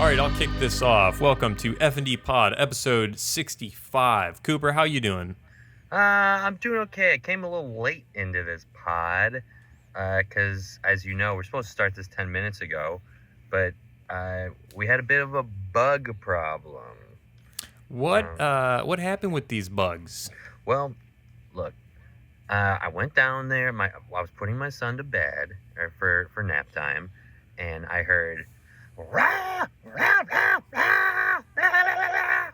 right, I'll kick this off. Welcome to FND POD, episode 65. Cooper, how you doing? I'm doing okay. I came a little late into this pod because, as you know, we're supposed to start this 10 minutes ago, but we had a bit of a bug problem. What happened with these bugs? Well, look, I went down there. I was putting my son to bed for nap time, and I heard rah, rah, rah, rah, rah,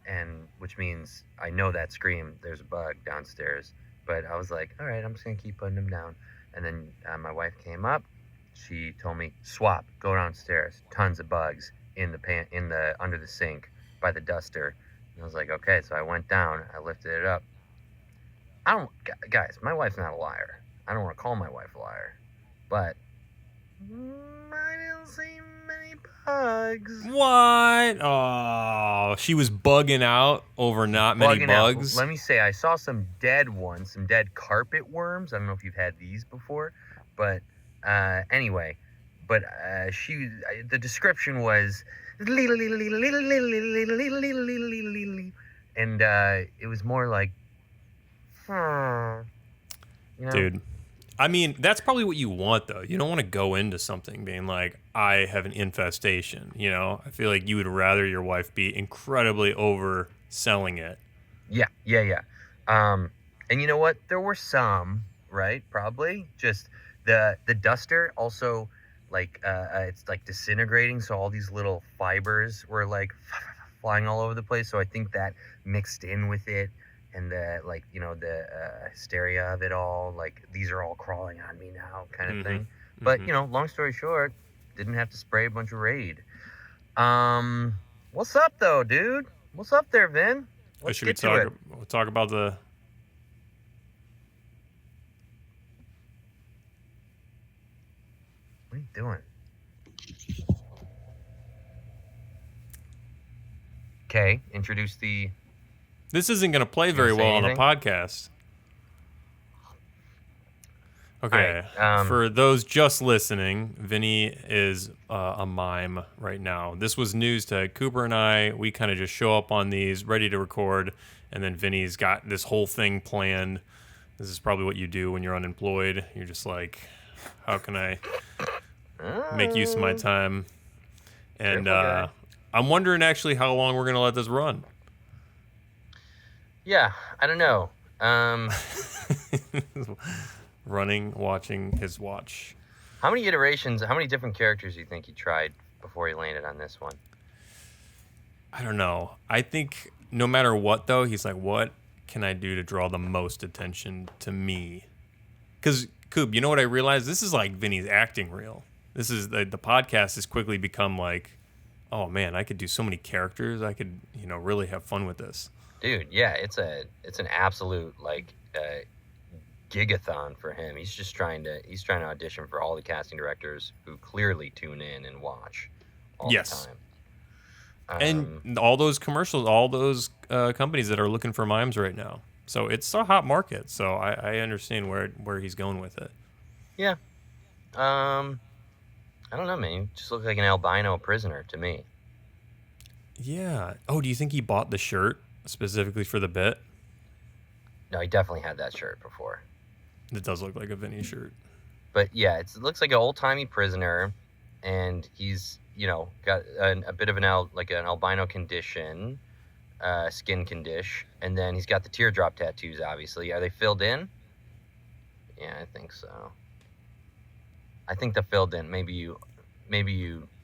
and which means I know that scream. There's a bug downstairs, but I was like, all right, I'm just gonna keep putting him down. And then my wife came up. She told me, swap, go downstairs. Tons of bugs in the under the sink by the duster. And I was like, okay. So I went down. I lifted it up. Guys, my wife's not a liar. I don't want to call my wife a liar, but I didn't see many bugs. What? Oh, she was bugging out over not many bugs. Let me say, I saw some dead ones, some dead carpet worms. I don't know if you've had these before, but anyway. But the description was, and it was more like, you know? Dude, I mean, that's probably what you want, though. You don't want to go into something being like, I have an infestation, you know? I feel like you would rather your wife be incredibly overselling it. Yeah. And you know what? There were some, right? Probably. Just the duster also, like, it's, like, disintegrating, so all these little fibers were, like, flying all over the place, so I think that mixed in with it. And the, like, you know, the hysteria of it all, like, these are all crawling on me now kind of thing. But, you know, long story short, didn't have to spray a bunch of Raid. What's up, though, dude? What's up there, Vin? Let's get to it. We'll talk about the... What are you doing? Okay, introduce the... This isn't going to play very well on the podcast. Okay, right, for those just listening, Vinny is a mime right now. This was news to Cooper and I. We kind of just show up on these, ready to record, and then Vinny's got this whole thing planned. This is probably what you do when you're unemployed. You're just like, how can I make use of my time? And I'm wondering actually how long we're going to let this run. Yeah, I don't know. Watching his watch. How many different characters do you think he tried before he landed on this one? I don't know. I think no matter what, though, he's like, what can I do to draw the most attention to me? Because, Coop, you know what I realized? This is like Vinny's acting reel. This is the podcast has quickly become like, oh, man, I could do so many characters. I could, really have fun with this. Dude, yeah, it's an absolute like gigathon for him. He's trying to audition for all the casting directors who clearly tune in and watch all the time. And all those commercials, all those companies that are looking for mimes right now. So it's a hot market. So I understand where he's going with it. Yeah. I don't know, man. He just looks like an albino prisoner to me. Yeah. Oh, do you think he bought the shirt specifically for the bit? No, he definitely had that shirt before. It does look like a Vinny shirt. But yeah, it looks like an old-timey prisoner, and he's, got a bit of an albino condition, skin condition, and then he's got the teardrop tattoos, obviously. Are they filled in? Yeah, I think so. I think they're filled in. Maybe you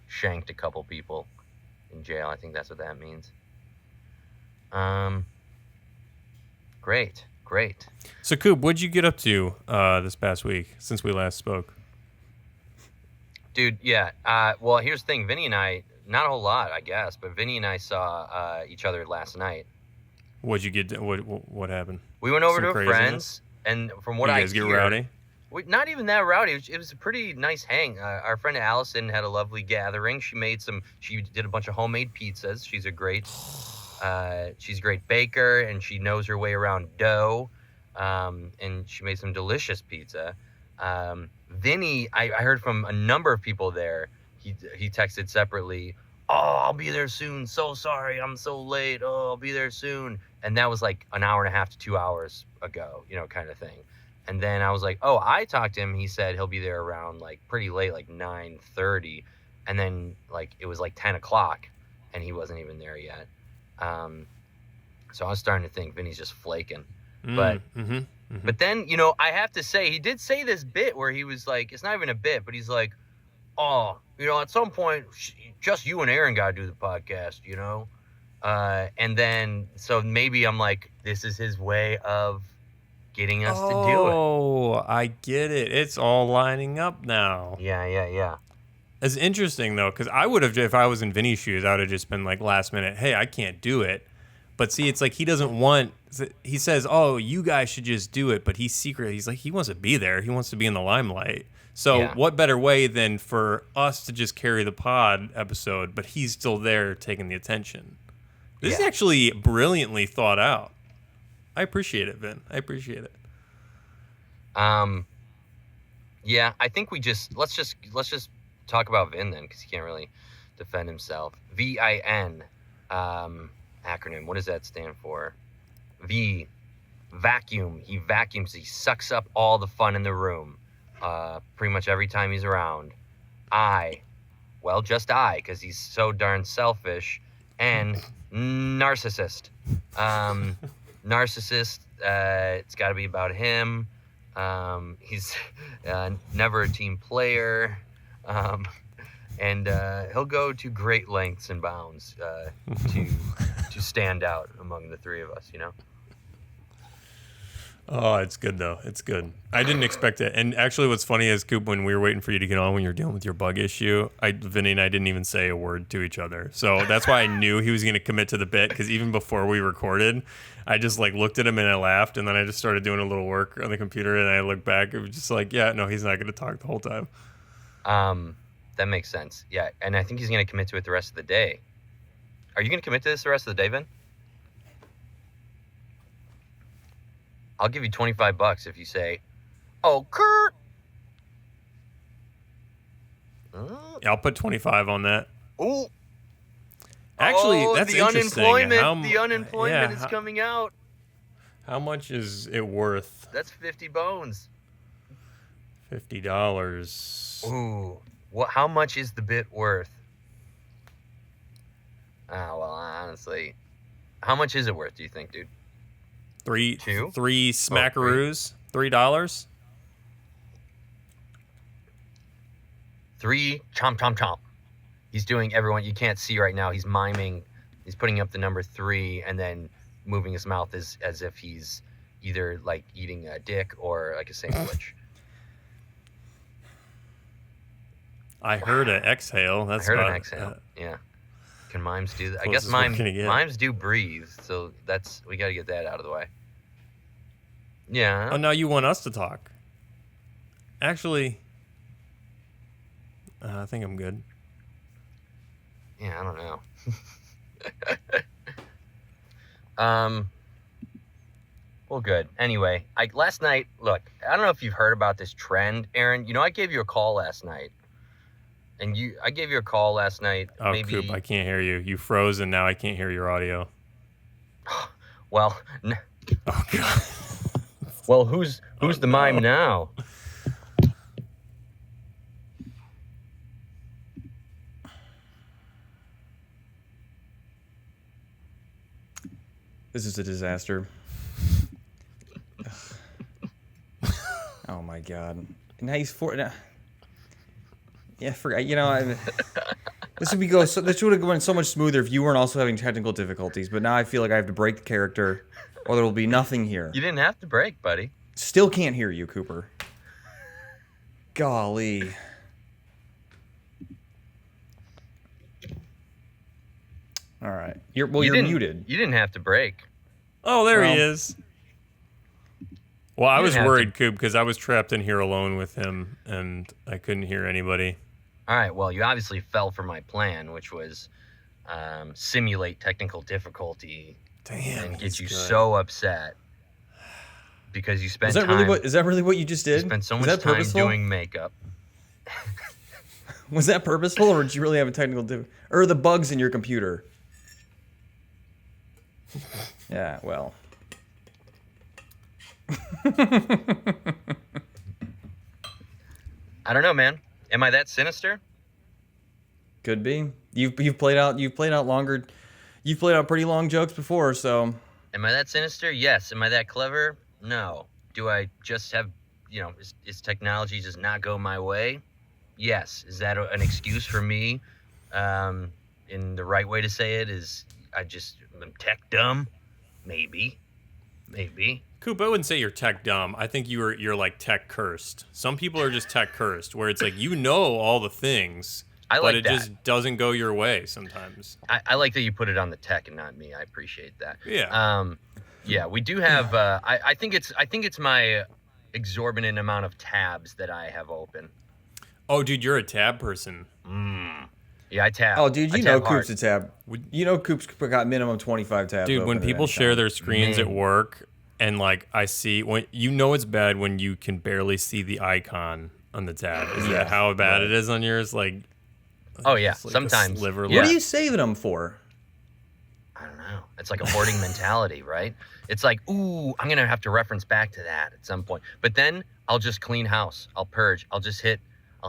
shanked a couple people in jail. I think that's what that means. Great. So, Coop, what'd you get up to this past week since we last spoke? Dude, yeah. Well, here's the thing. Vinny and I, not a whole lot, I guess, but Vinny and I saw each other last night. What'd you get? What happened? We went over to a friend's, and from what I hear... You guys get rowdy? Not even that rowdy. It was a pretty nice hang. Our friend Allison had a lovely gathering. She did a bunch of homemade pizzas. She's a great baker, and she knows her way around dough. And she made some delicious pizza. Vinny, I heard from a number of people there. He texted separately, "Oh, I'll be there soon. So sorry, I'm so late. Oh, I'll be there soon." And that was like an hour and a half to 2 hours ago, kind of thing. And then I was like, "Oh, I talked to him. He said he'll be there around like pretty late, like 9:30." And then like it was like 10 o'clock, and he wasn't even there yet. So I was starting to think Vinny's just flaking. But but then, I have to say, he did say this bit where he was like, it's not even a bit, but he's like, "Oh, at some point, just you and Aaron got to do the podcast, And then, so maybe I'm like, this is his way of getting us to do it. Oh, I get it. It's all lining up now. Yeah. It's interesting, though, because I would have, if I was in Vinny's shoes, I would have just been like last minute, hey, I can't do it. But see, it's like he doesn't want, he says, oh, you guys should just do it. But he's like, he wants to be there. He wants to be in the limelight. So what better way than for us to just carry the pod episode, but he's still there taking the attention. This is actually brilliantly thought out. I appreciate it, Vin. I appreciate it. Yeah, I think let's just talk about Vin then, because he can't really defend himself. VIN, acronym. What does that stand for? V, vacuum. He vacuums. He sucks up all the fun in the room. Pretty much every time he's around. I, well, just I, because he's so darn selfish. And narcissist. Narcissist. It's got to be about him. He's never a team player. And he'll go to great lengths and bounds to stand out among the three of us, Oh, it's good, though. It's good. I didn't expect it. And actually, what's funny is, Coop, when we were waiting for you to get on when you were dealing with your bug issue, Vinny and I didn't even say a word to each other. So that's why I knew he was going to commit to the bit, because even before we recorded, I just like looked at him and I laughed, and then I just started doing a little work on the computer, and I looked back. It was just like, yeah, no, he's not going to talk the whole time. That makes sense. Yeah, and I think he's going to commit to it the rest of the day. Are you going to commit to this the rest of the day, Vin? I'll give you $25 if you say, "Oh, Kurt." Yeah, I'll put 25 on that. Ooh. Actually, that's the interesting. The unemployment is coming out. How much is it worth? That's 50 bones. $50. Ooh. How much is the bit worth? Well, honestly, how much is it worth, do you think, dude? Three smackaroos? $3? 3 chomp chomp chomp. He's doing, everyone, you can't see right now, he's miming, he's putting up the number 3 and then moving his mouth as if he's either like eating a dick or like a sandwich. I heard an exhale. I heard an exhale. Yeah. Can mimes do that? I guess mimes do breathe, so we got to get that out of the way. Yeah. Oh, now you want us to talk. Actually, I think I'm good. Yeah, I don't know. Well, good. Anyway, last night, look, I don't know if you've heard about this trend, Aaron. I gave you a call last night. And I gave you a call last night. Oh, Coop, I can't hear you. You froze, and now I can't hear your audio. Well, oh God. Well, who's the mime now? This is a disaster. Oh my God! Now he's Yeah, this would have gone so much smoother if you weren't also having technical difficulties. But now I feel like I have to break the character, or there will be nothing here. You didn't have to break, buddy. Still can't hear you, Cooper. Golly. All right. You're muted. You didn't have to break. Oh, there he is. Well, I was worried, Coop, because I was trapped in here alone with him, and I couldn't hear anybody. All right, well, you obviously fell for my plan, which was simulate technical difficulty and get you so upset because you spent time... Is that really what you just did? You spent so much time doing makeup. Was that purposeful, or did you really have a technical difficulty? Or the bugs in your computer? Yeah, well. I don't know, man. Am I that sinister? Could be. You've played out longer. You've played out pretty long jokes before, so. Am I that sinister? Yes. Am I that clever? No. Do I just have, is technology just not go my way? Yes. Is that an excuse for me? In the right way to say it is I'm tech dumb? Maybe. Coop, I wouldn't say you're tech dumb. I think you're like tech cursed. Some people are just tech cursed, where it's like all the things, but it just doesn't go your way sometimes. I like that you put it on the tech and not me. I appreciate that. Yeah. Yeah, we do have. I think it's my exorbitant amount of tabs that I have open. Oh, dude, you're a tab person. Yeah, I tab. Oh, dude, Coop's a tab. Would- Coop's got minimum 25 tabs. Dude, when open at people any share time. their screens at work, and like I see when it's bad when you can barely see the icon on the tab. Is that how bad it is on yours? Like, oh yeah, like sometimes. Sliver. What are you saving them for? I don't know. It's like a hoarding mentality, right? It's like, ooh, I'm gonna have to reference back to that at some point. But then I'll just clean house. I'll purge. I'll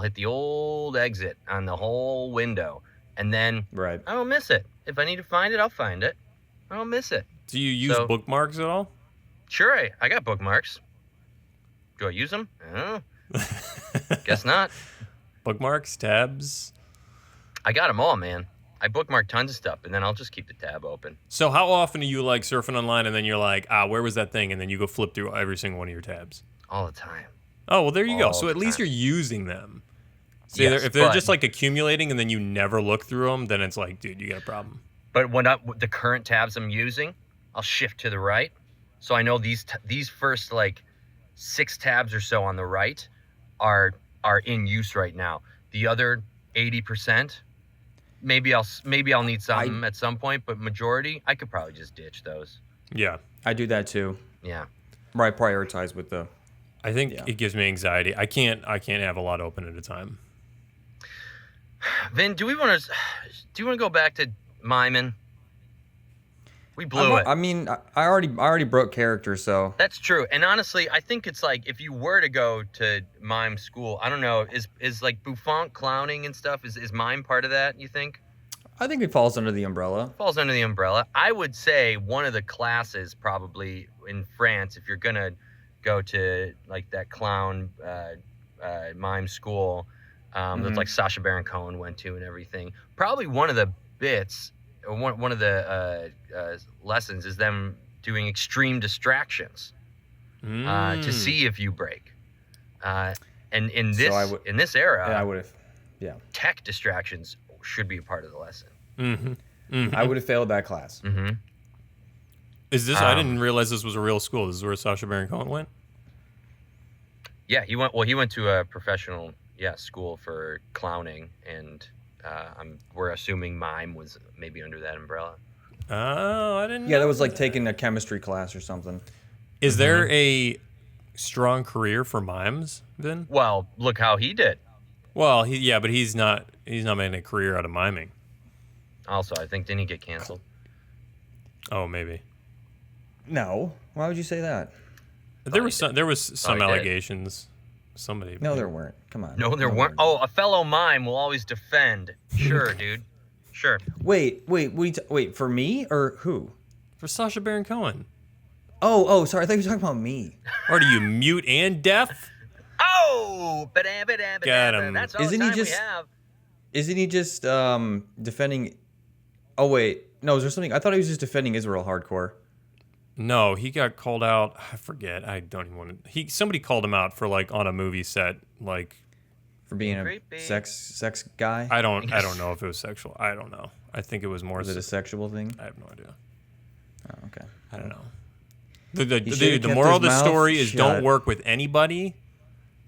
hit the old exit on the whole window, and then Right. I don't miss it. If I need to find it, I'll find it. I don't miss it. Do you use bookmarks at all? Sure, I got bookmarks. Do I use them? I don't know. Guess not. Bookmarks, tabs. I got them all, man. I bookmark tons of stuff, and then I'll just keep the tab open. So how often are you like surfing online and then you're like, where was that thing? And then you go flip through every single one of your tabs. All the time. Oh, well, there you go. All So at the least time. you're using them. See, Yes, if they're but- just like accumulating and then you never look through them, then it's like, dude, you got a problem. But when the current tabs I'm using, I'll shift to the right. So I know these first like 6 tabs or so on the right are in use right now. The other 80%, maybe I'll need some at some point, but majority I could probably just ditch those. Yeah. I do that too. Yeah. Where I prioritize with the. I think it gives me anxiety. I can't have a lot open at a time. Vin, do you want to go back to Mime? We blew it. I mean, I already broke character, so. That's true. And honestly, I think it's like if you were to go to mime school, I don't know, is like bouffant clowning and stuff, is mime part of that, you think? I think it falls under the umbrella. Falls under the umbrella. I would say one of the classes probably in France, if you're going to go to like that clown mime school that like Sacha Baron Cohen went to and everything, probably one of the bits, or one of the lessons is them doing extreme distractions to see if you break. And in this era, I would have. Yeah. tech distractions should be a part of the lesson. I would have failed that class. Mm-hmm. Is this? I didn't realize this was a real school. This is where Sacha Baron Cohen went. Yeah, he went to a professional school for clowning, and we're assuming mime was maybe under that umbrella. Oh, I didn't. Yeah, that was like taking a chemistry class or something. Is there a strong career for mimes then? Well, look how he did. Well, but he's not making a career out of miming. Also, I think didn't he get canceled? Oh, maybe. No. Why would you say that? There was some he did. allegations. Somebody. No, there weren't. Come on. No, there weren't. Oh, a fellow mime will always defend. Sure, dude. Sure. Wait. For me or who? For Sacha Baron Cohen. Oh, sorry. I thought you were talking about me. Or do you mute and deaf? Oh, Got him. That's all Isn't the he time just- we have. Isn't he just defending? Oh wait, no. Is there something? I thought he was just defending Israel hardcore. No, he got called out. I forget. I don't even want to. Somebody called him out for like on a movie set. Like For being Creepy. a sex guy. I don't know if it was sexual. I don't know. I think it was more. Was it a sexual thing? I have no idea. Oh, okay. I don't know. He should've The kept moral of his the mouth story is shut. don't work with anybody.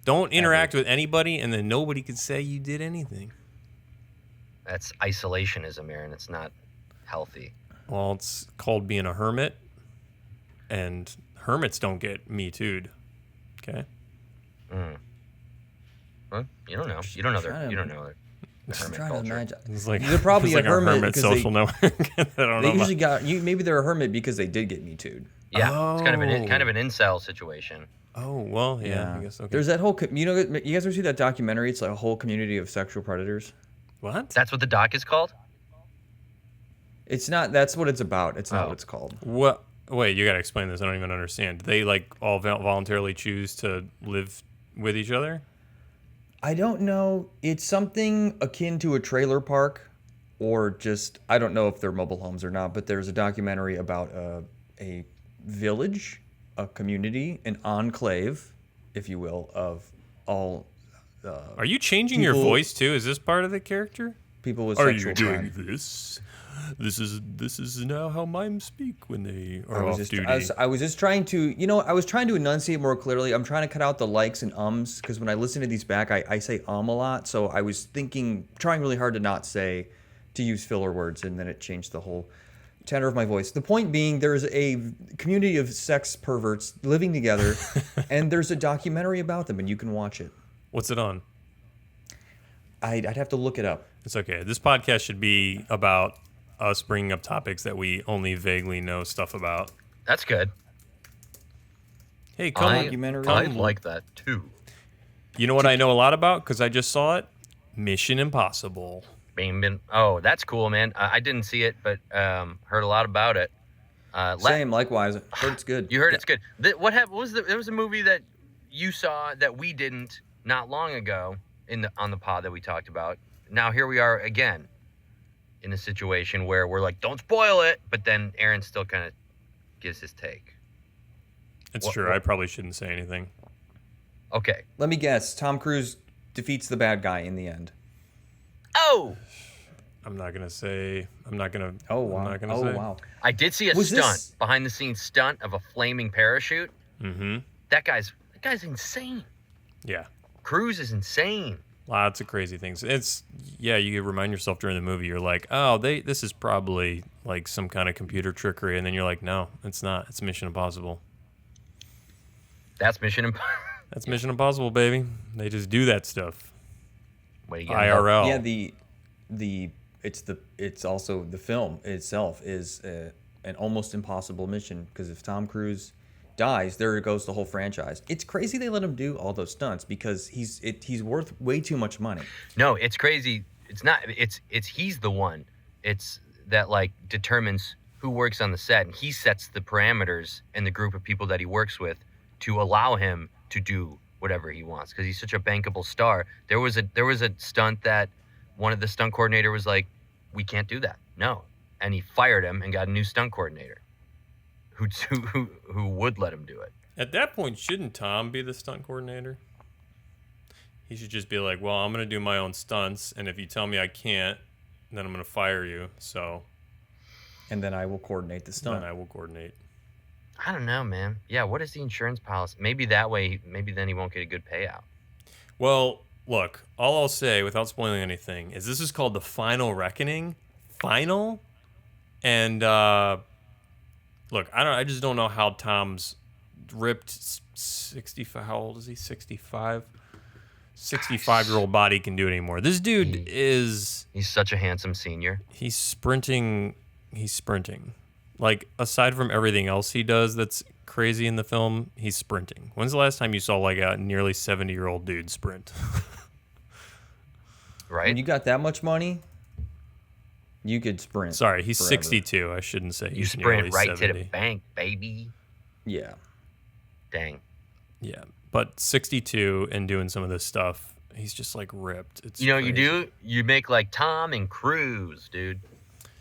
Don't interact with anybody, and then nobody could say you did anything. That's isolationism, Aaron. It's not healthy. Well, it's called being a hermit, and hermits don't get me too'd. Okay. Well, you don't know. You don't know. You don't know. the I'm hermit trying culture. to imagine. It's like They're probably it's a like hermit hermit because social network. I don't they know. usually got you. Maybe they're a hermit because they did get Me Too'd. Yeah, it's kind of Oh. an incel situation. Oh well, yeah. I guess okay. There's that whole. You know, you guys ever see that documentary? It's like a whole community of sexual predators. What? That's what the doc is called? It's not. That's what it's about. It's not Oh. what it's called. What? Wait, you gotta explain this. I don't even understand. Do they like all voluntarily choose to live with each other? I don't know. It's something akin to a trailer park, or just I don't know if they're mobile homes or not. But there's a documentary about a village, a community, an enclave, if you will, of all Are you changing your people- voice too? Is this part of the character? people with Are sexual you doing crime. this? This is now how mimes speak when they I are was off just, duty. I was just trying to, I was trying to enunciate more clearly. I'm trying to cut out the likes and ums because when I listen to these back, I say a lot. So I was trying really hard to not say, to use filler words, and then it changed the whole tenor of my voice. The point being, there's a community of sex perverts living together, and there's a documentary about them, and you can watch it. What's it on? I'd have to look it up. It's okay. This podcast should be about us bringing up topics that we only vaguely know stuff about. That's good. Hey, come documentary. I like that too. You know what I know a lot about because I just saw it? Mission Impossible. Oh, that's cool, man. I didn't see it, but heard a lot about it. Same, likewise. Heard it's good. You heard it's good. There was a movie that you saw that we didn't not long ago on the pod that we talked about. Now here we are again in a situation where we're like, don't spoil it, but then Aaron still kind of gives his take. It's What- true. what- I probably shouldn't say anything. Okay. Let me guess. Tom Cruise defeats the bad guy in the end. Oh, I'm not gonna say. I'm not gonna. Oh wow! I'm not gonna Oh say. wow! I did see a Was stunt, this- behind the scenes stunt of a flaming parachute. Mm-hmm. That guy's insane. Yeah. Cruise is insane. Lots of crazy things. You remind yourself during the movie, you're like, oh, this is probably like some kind of computer trickery, and then you're like, no, it's not. It's Mission Impossible. That's Mission Impossible. That's Mission Impossible, baby. They just do that stuff. What you got? IRL. Yeah, it's also the film itself is an almost impossible mission because if Tom Cruise dies, there goes the whole franchise. It's crazy they let him do all those stunts because he's worth way too much money. No, it's crazy. It's not. It's he's the one. It's that like determines who works on the set, and he sets the parameters and the group of people that he works with to allow him to do whatever he wants because he's such a bankable star. There was a stunt that one of the stunt coordinator was like, "We can't do that." No, and he fired him and got a new stunt coordinator who would let him do it. At that point, shouldn't Tom be the stunt coordinator? He should just be like, well, I'm going to do my own stunts, and if you tell me I can't, then I'm going to fire you. So And then I will coordinate the stunt. then I will coordinate. I don't know, man. Yeah, what is the insurance policy? Maybe that way, maybe then he won't get a good payout. Well, look, all I'll say without spoiling anything is this is called The Final Reckoning. Final? And look, I just don't know how Tom's ripped 65. How old is he? 65? 65-year-old body can do it anymore. This dude He's such a handsome senior. he's sprinting. Like, aside from everything else he does that's crazy in the film, he's sprinting. When's the last time you saw like a nearly 70-year-old dude sprint? Right? When you got that much money, you could sprint. Sorry, he's forever. 62. I shouldn't say You he's sprint nearly right 70. to the bank, baby. Yeah. Dang. Yeah, but 62 and doing some of this stuff, he's just like ripped. It's You know what you crazy. do? You make like Tom and Cruise, dude.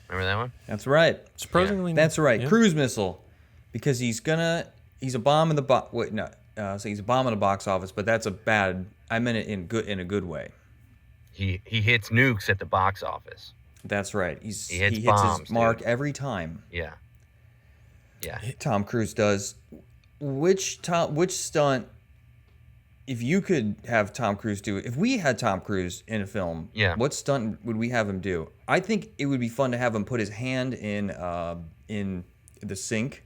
Remember that one? That's right. Surprisingly, That's right. yeah. Cruise missile, because he's a bomb in the box. Wait, no. So he's a bomb in the box office, but that's a bad. I meant it in a good way. He hits nukes at the box office. That's right. He hits hits bombs, his mark dude. every time. Yeah. Yeah. Tom Cruise does. Which stunt? If you could have Tom Cruise do it, if we had Tom Cruise in a film, Yeah. what stunt would we have him do? I think it would be fun to have him put his hand in the sink,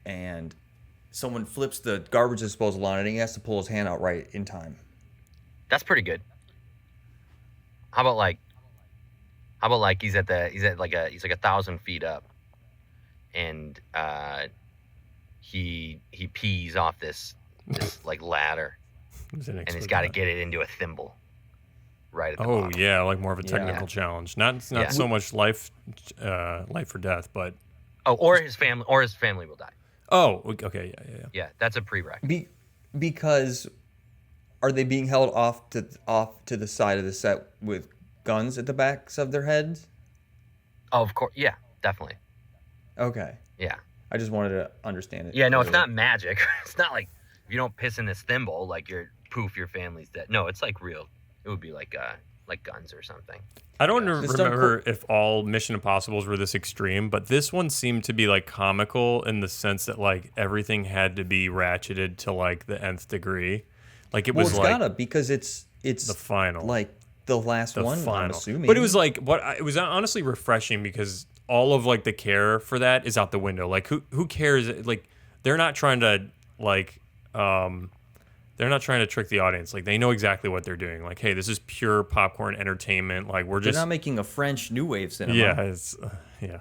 and someone flips the garbage disposal on it, and he has to pull his hand out right in time. That's pretty good. How about like How about like he's like 1,000 feet up, and he pees off this like ladder, and he's got to get it into a thimble. Right at the bottom. Yeah, like more of a Yeah. technical challenge. Not so much life or death, but or his family will die. oh, okay, yeah. Yeah, that's a prereq. Because are they being held off to the side of the set with guns at the backs of their heads? Oh, of course. Yeah, definitely. Okay. Yeah. I just wanted to understand it. Yeah, no, it's clearly. not magic. It's not like if you don't piss in this thimble, like your family's dead. No, it's like real. It would be like guns or something. I don't Just don't remember if all Mission Impossibles were this extreme, but this one seemed to be like comical in the sense that like everything had to be ratcheted to like the nth degree. Like it Well, was it's like gotta because it's the final, like the last the one. final. I'm assuming, But it was like it was honestly refreshing because all of like the care for that is out the window. Like who cares? Like they're not trying to like they're not trying to trick the audience. Like they know exactly what they're doing. Like, hey, this is pure popcorn entertainment. Like they're not making a French new wave cinema. yeah, it's yeah.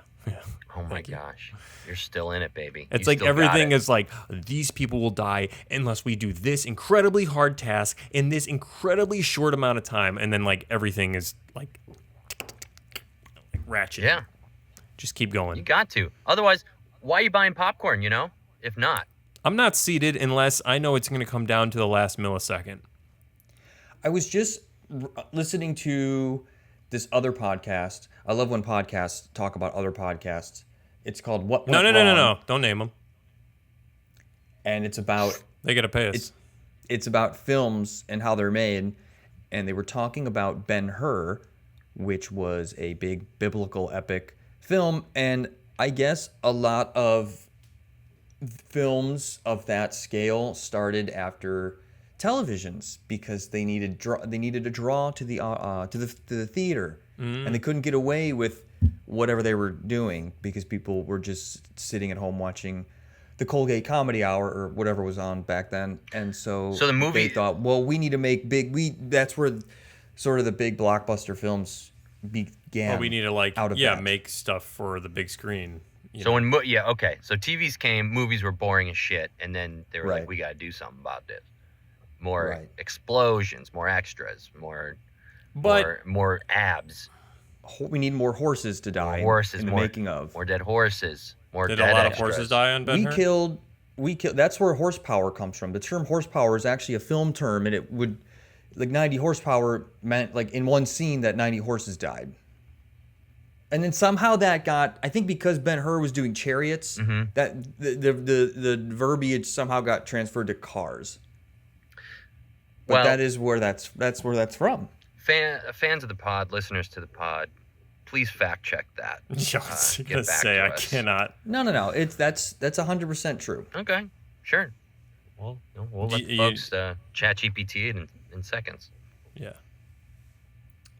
Oh my gosh, you're still in it, baby. It's You like still got everything it. is like these people will die unless we do this incredibly hard task in this incredibly short amount of time, and then like everything is like ratchet. Yeah, Just keep you going. got to. Otherwise, why are you buying popcorn? If not. I'm not seated unless I know it's going to come down to the last millisecond. I was just listening to this other podcast. I love when podcasts talk about other podcasts. It's called What Went Wrong, No. Don't name them. and it's about They got to pay us. it's about films and how they're made, and they were talking about Ben-Hur, which was a big biblical epic film, and I guess a lot of films of that scale started after televisions because they needed a draw to the theater, and they couldn't get away with whatever they were doing because people were just sitting at home watching the Colgate Comedy Hour or whatever was on back then, and so the movie they thought, well, we need to make that's where sort of the big blockbuster films began. Well, we need to like out of that. make stuff for the big screen. So okay. So TVs came, movies were boring as shit, and then they were Right. like, we got to do something about this. More Right. explosions, more extras, more abs, We need more horses to die horses, in the making of. more dead horses, more Did dead a lot of extras. horses die on Ben-Hur? We killed. That's where horsepower comes from. The term horsepower is actually a film term, and it would, like 90 horsepower meant like in one scene that 90 horses died. And then somehow that got, I think because Ben-Hur was doing chariots, Mm-hmm. that the verbiage somehow got transferred to cars. But Well- that is where that's from. Fans of the pod, listeners to the pod, please fact check that. Yeah, I was Get gonna back say to I us. cannot. No. That's 100% true. Okay, sure. Well, we'll let the folks chat GPT it in seconds. Yeah.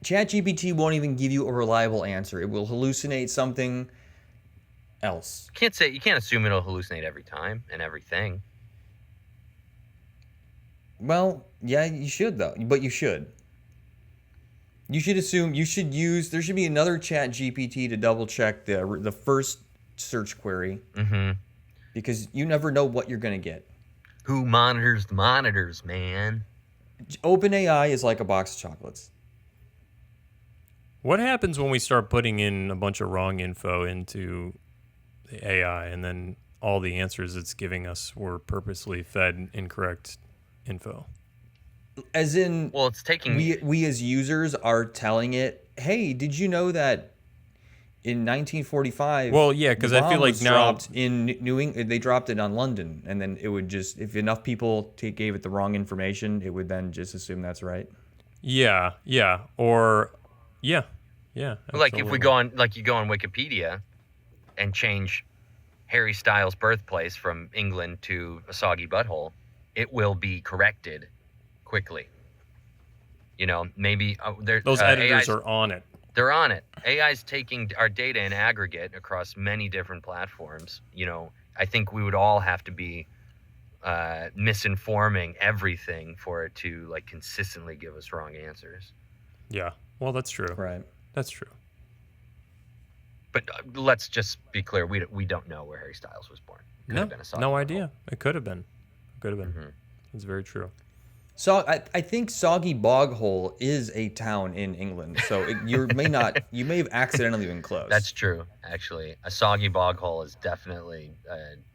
ChatGPT won't even give you a reliable answer. It will hallucinate something else. You can't assume it'll hallucinate every time and everything. Well, yeah, you should though. But you should. You should assume there should be another ChatGPT to double check the first search query. Mm-hmm. Because you never know what you're gonna get. Who monitors the monitors, man? OpenAI is like a box of chocolates. What happens when we start putting in a bunch of wrong info into the AI and then all the answers it's giving us were purposely fed incorrect info? As in, Well, it's taking we as users are telling it, hey, did you know that in 1945? Well, yeah, 'cause the I feel bomb like was now- dropped in New England. They dropped it on London, and then it would just, if enough people gave it the wrong information, it would then just assume that's right. Yeah. Or yeah. like if absolutely. we go on you go on Wikipedia and change Harry Styles' birthplace from England to a soggy butthole, it will be corrected quickly. Maybe those editors AI's are on it. They're on it. AI's taking our data in aggregate across many different platforms. I think we would all have to be misinforming everything for it to consistently give us wrong answers. Yeah. Well, that's true. Right. That's true. But let's just be clear. We don't know where Harry Styles was born. Could have been a Soggy no Bog idea. Hole. It could have been. It's very true. So I think Soggy Bog Hole is a town in England. So you may have accidentally been close. That's true, actually. A Soggy Bog Hole is definitely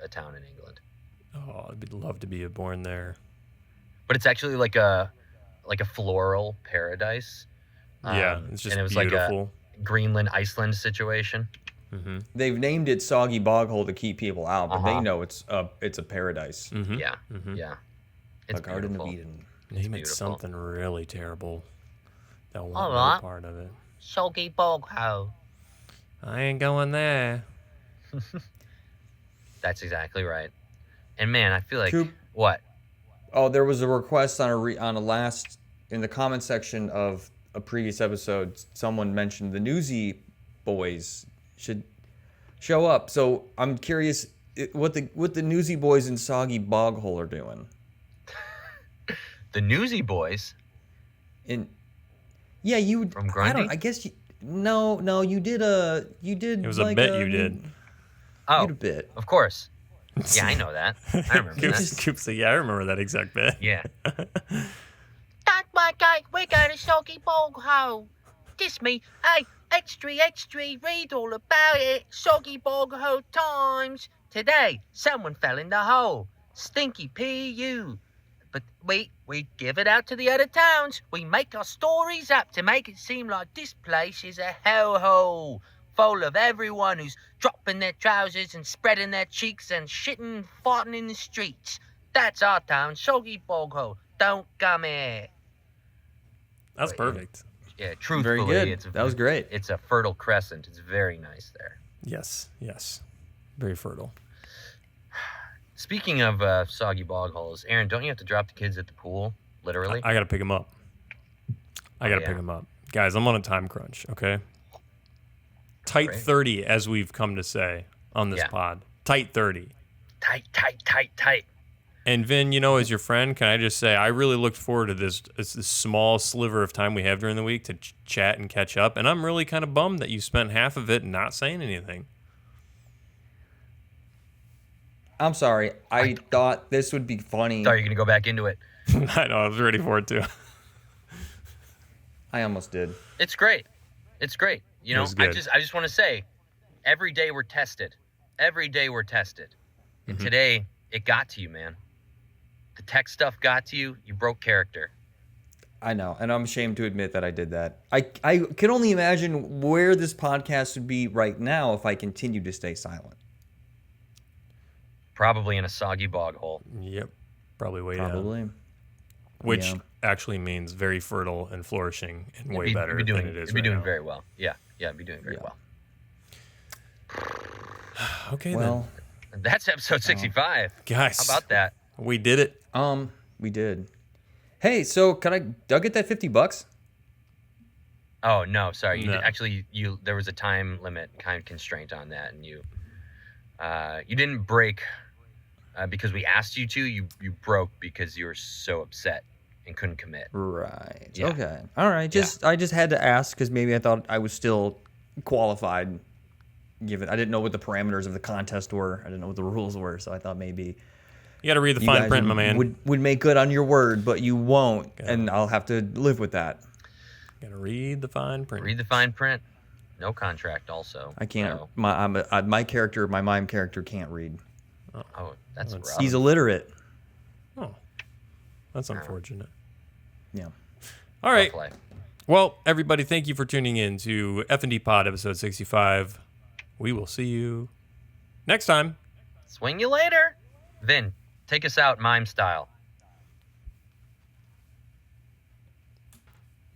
a town in England. Oh, I'd love to be born there. But it's actually like a floral paradise. Yeah, it's just and it was beautiful. like a Greenland, Iceland situation. Mm-hmm. They've named it Soggy Bog Hole to keep people out, but they Uh-huh. know it's a paradise. Mm-hmm. Yeah, Mm-hmm. yeah. It's A Garden beautiful. of Eden. Name it beautiful. something really terrible. That won't All be right. part of it. Soggy Bog Hole. I ain't going there. That's exactly right. And man, I feel like Coop. what? Oh, there was a request in the comment section of a previous episode. Someone mentioned the Newsy boys should show up. So I'm curious what the Newsy boys in Soggy Bog Hole are doing. The Newsy Boys. Yeah, you. From I Grundy? don't. I guess you. No. You did. It was a bit you did. You Oh, did a bit. of course. Yeah, I know that. I remember that. Coop said, yeah, I remember that exact bit. Yeah. That's my gate. We're going to Soggy Bog Hole. Kiss me. Hey, extra, read all about it. Soggy Bog Hole times. Today, someone fell in the hole. Stinky PU. But we give it out to the other towns. We make our stories up to make it seem like this place is a hellhole. Full of everyone who's dropping their trousers and spreading their cheeks and shitting and farting in the streets. That's our town, Soggy Bog Hole. Don't come here. That's perfect. Yeah, truthfully, Very good. It's That was great. It's a fertile crescent. It's very nice there. Yes. Very fertile. Speaking of soggy bog holes, Aaron, don't you have to drop the kids at the pool? Literally? I got to pick him up. I got to yeah. pick him up. Guys, I'm on a time crunch, okay? Tight Great. 30, as we've come to say on this Yeah. pod. Tight 30. Tight. And Vin, as your friend, can I just say I really looked forward to this small sliver of time we have during the week to chat and catch up. And I'm really kind of bummed that you spent half of it not saying anything. I'm sorry. I thought this would be funny. Thought you were going to go back into it. I know, I was ready for it too. I almost did. It's great. It's great. It was good. I just want to say, every day we're tested. And today, it got to you, man. The tech stuff got to you. You broke character. I know, and I'm ashamed to admit that I did that. I can only imagine where this podcast would be right now if I continued to stay silent. Probably in a soggy bog hole. Yep. Probably way down. Probably. Which Yeah. actually means very fertile and flourishing and way better You'd be doing, than it is you'd be right doing now. very well. Yeah, you'd be doing very Yeah. well. Okay, Well, That's episode 65. then. Guys, How about that? we did it. we did. Hey, so did I get that $50? Oh no, sorry. No. There was a time limit kind of constraint on that, and you didn't break because we asked you to. You broke because you were so upset and couldn't commit. Right. Yeah. Okay. All right. I just had to ask because maybe I thought I was still qualified. Given I didn't know what the parameters of the contest were. I didn't know what the rules were, so I thought maybe You got to read the you fine guys print, my man. would make good on your word, but you won't, Okay. and I'll have to live with that. Got to read the fine print. Read the fine print. No contract. Also, I can't. So- My Mime character can't read. oh, that's That's- rough. He's illiterate. Oh, that's unfortunate. Yeah. All right. Rough life. Well, everybody, thank you for tuning in to FND POD episode 65. We will see you next time. Swing you later. Vin, take us out mime style.